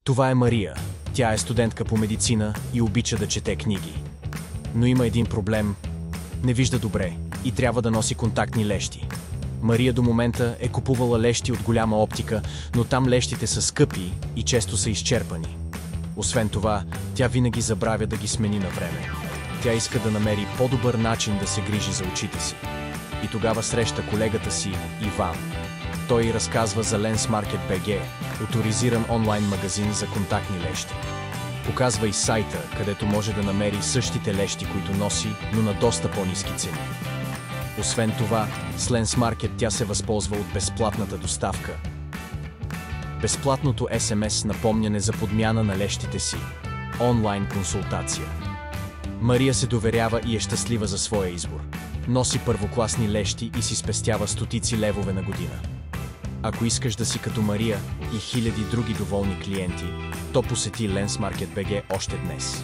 Това е Мария. Тя е студентка по медицина и обича да чете книги. Но има един проблем. Не вижда добре и трябва да носи контактни лещи. Мария до момента е купувала лещи от голяма оптика, но там лещите са скъпи и често са изчерпани. Освен това, тя винаги забравя да ги смени на време. Тя иска да намери по-добър начин да се грижи за очите си. И тогава среща колегата си, Иван. Той разказва за Lensmarket BG, оторизиран онлайн магазин за контактни лещи. Показва и сайта, където може да намери същите лещи, които носи, но на доста по-ниски цени. Освен това, с Lensmarket тя се възползва от безплатната доставка. Безплатното SMS напомняне за подмяна на лещите си. Онлайн консултация. Мария се доверява и е щастлива за своя избор. Носи първокласни лещи и си спестява стотици левове на година. Ако искаш да си като Мария и хиляди други доволни клиенти, то посети Lensmarket BG още днес.